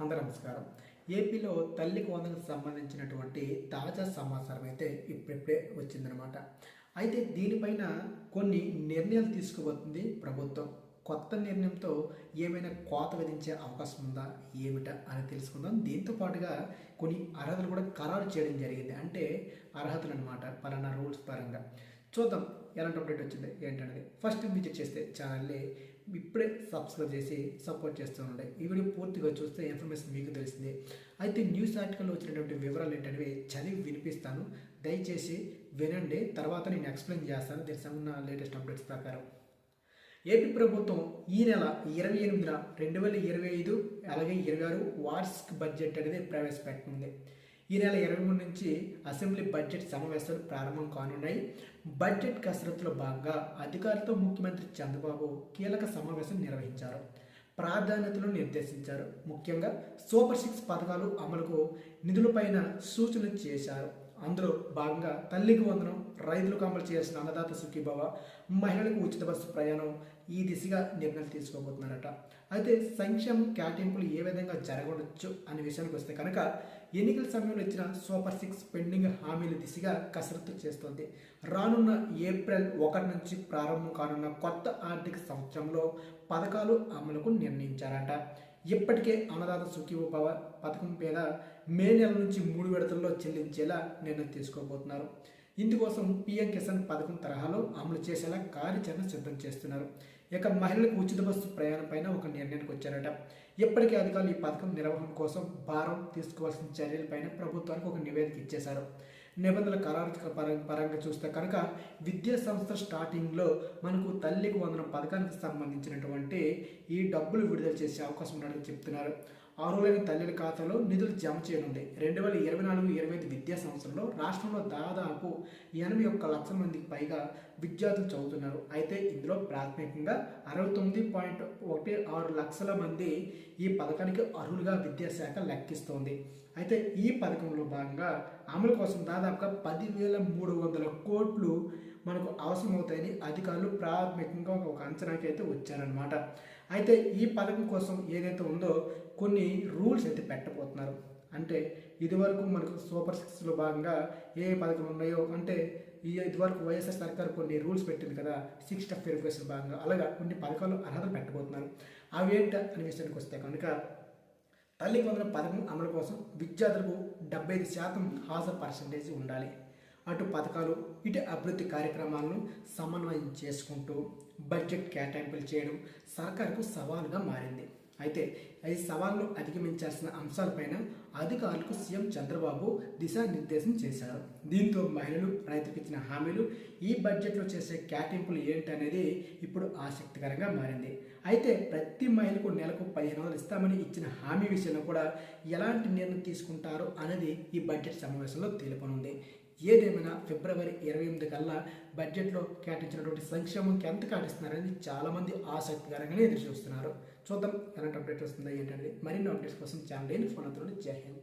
అందరూ నమస్కారం. ఏపీలో తల్లికి వందనకు సంబంధించినటువంటి తాజా సమాచారం అయితే ఇప్పుడిప్పుడే వచ్చిందనమాట. అయితే దీనిపైన కొన్ని నిర్ణయాలు తీసుకువస్తుంది ప్రభుత్వం. కొత్త నిర్ణయంతో ఏమైనా కోత విధించే అవకాశం ఉందా ఏమిటా అని తెలుసుకుందాం. దీంతో పాటుగా కొన్ని అర్హతలు కూడా ఖరారు చేయడం జరిగింది. అంటే అర్హతలు అనమాట, పలానా రూల్స్ పరంగా. చూద్దాం ఎలాంటి అప్డేట్ వచ్చింది ఏంటనేది. ఫస్ట్ విజిట్ చేస్తే ఛానల్ని ఇప్పుడే సబ్స్క్రైబ్ చేసి సపోర్ట్ చేస్తూ ఉండే. ఈ వీడియో పూర్తిగా చూస్తే ఇన్ఫర్మేషన్ మీకు తెలిసింది. అయితే న్యూస్ ఆర్టికల్లో వచ్చినటువంటి వివరాలు ఏంటనేవి చదివి వినిపిస్తాను, దయచేసి వినండి. తర్వాత నేను ఎక్స్ప్లెయిన్ చేస్తాను దీనికి సంబంధించిన లేటెస్ట్ అప్డేట్స్ ప్రకారం. ఏపీ ప్రభుత్వం ఈ నెల 28న 2025 అలాగే 26 వార్షిక బడ్జెట్ అనేది ప్రవేశపెట్టనుంది. ఈ నెల 23 నుంచి అసెంబ్లీ బడ్జెట్ సమావేశాలు ప్రారంభం కానున్నాయి. బడ్జెట్ కసరత్తులో భాగంగా అధికారులతో ముఖ్యమంత్రి చంద్రబాబు కీలక సమావేశం నిర్వహించారు. ప్రాధాన్యతలు నిర్దేశించారు. ముఖ్యంగా సూపర్ 6 పథకాలు అమలుకు నిధులపైన సూచనలు చేశారు. అందులో భాగంగా తల్లికి వందనం, రైతులకు అమలు చేయాల్సిన అన్నదాత సుఖీభవ, మహిళలకు ఉచిత బస్సు ప్రయాణం, ఈ దిశగా నిర్ణయాలు తీసుకోబోతున్నారట. అయితే సంక్షేమ కేటాయింపులు ఏ విధంగా జరగవచ్చు అనే విషయానికి వస్తే కనుక ఎన్నికల సమయంలో ఇచ్చిన సూపర్ 6 పెండింగ్ హామీల దిశగా కసరత్తు చేస్తోంది. రానున్న ఏప్రిల్ 1 నుంచి ప్రారంభం కానున్న కొత్త ఆర్థిక సంవత్సరంలో పథకాలు అమలుకు నిర్ణయించారట. ఇప్పటికే అన్నదాత సుఖీభవ పథకం మీద మే నెల నుంచి 3 విడతల్లో చెల్లించేలా నిర్ణయం తీసుకోబోతున్నారు. ఇందుకోసం పీఎం కిసాన్ పథకం తరహాలో అమలు చేసేలా కార్యాచరణ సిద్ధం చేస్తున్నారు. ఇక మహిళలకు ఉచిత బస్సు ప్రయాణం పైన ఒక నిర్ణయానికి వచ్చారట. ఇప్పటికే అధికారులు ఈ పథకం నిర్వహణ కోసం భారం తీసుకోవాల్సిన చర్యలపైన ప్రభుత్వానికి ఒక నివేదిక ఇచ్చేశారు. నిబంధనల ఖరారు పరంగా చూస్తే కనుక విద్యా సంస్థ స్టార్టింగ్లో మనకు తల్లికి వందనం పథకానికి సంబంధించినటువంటి ఈ డబ్బులు విడుదల చేసే అవకాశం ఉన్నట్టు చెప్తున్నారు. అర్హులైన తల్లుల ఖాతాలో నిధులు జమ చేయనుంది. 2024-25 విద్యా సంవత్సరంలో రాష్ట్రంలో దాదాపు 81 లక్షల మందికి పైగా విద్యార్థులు చదువుతున్నారు. అయితే ఇందులో ప్రాథమికంగా 69.16 లక్షల మంది ఈ పథకానికి అర్హులుగా విద్యాశాఖ లెక్కిస్తోంది. అయితే ఈ పథకంలో భాగంగా అమలు కోసం దాదాపుగా 10,300 కోట్లు మనకు అవసరమవుతాయని అధికారులు ప్రాథమికంగా ఒక అంచనాకి అయితే వచ్చారనమాట. అయితే ఈ పథకం కోసం ఏదైతే ఉందో కొన్ని రూల్స్ అయితే పెట్టబోతున్నారు. అంటే ఇదివరకు మనకు సూపర్ 6లో భాగంగా ఏ పథకాలు ఉన్నాయో, అంటే ఇదివరకు వైఎస్ఆర్ సర్కార్ కొన్ని రూల్స్ పెట్టింది కదా, 6 స్టెప్ వెరిఫికేషన్ భాగంగా అలాగా కొన్ని పథకాలు అర్హతలు పెట్టబోతున్నారు. అవి ఏంట అనే విషయానికి వస్తే కనుక తల్లికి వందనం పథకం అమలు కోసం విద్యార్థులకు 75% హాజరు పర్సంటేజ్ ఉండాలి. అటు పథకాలు ఇటు అభివృద్ధి కార్యక్రమాలను సమన్వయం చేసుకుంటూ బడ్జెట్ కేటాయింపులు చేయడం సర్కారుకు సవాలుగా మారింది. అయితే ఈ సవాళ్లు అధిగమించాల్సిన అంశాలపైన అధికారులకు సీఎం చంద్రబాబు దిశానిర్దేశం చేశారు. దీంతో మహిళలు, రైతులకు ఇచ్చిన హామీలు, ఈ బడ్జెట్లో చేసే కేటాయింపులు ఏంటనేది ఇప్పుడు ఆసక్తికరంగా మారింది. అయితే ప్రతి మహిళకు నెలకు 15,000 ఇస్తామని ఇచ్చిన హామీ విషయంలో కూడా ఎలాంటి నిర్ణయం తీసుకుంటారు అనేది ఈ బడ్జెట్ సమావేశంలో తెలుపనుంది. ఏదేమైనా ఫిబ్రవరి 28 కల్లా బడ్జెట్లో కేటాయించినటువంటి సంక్షేమంకి ఎంత కేటాయిస్తున్నారని చాలామంది ఆసక్తికరంగానే ఎదురు చూస్తున్నారు. చూద్దాం ఎలాంటి అప్డేట్ వస్తుందో ఏంటంటే. మరిన్ని అప్డేట్స్ కోసం ఛానల్ ఫోన్ అవుతుంది. జై హింద్.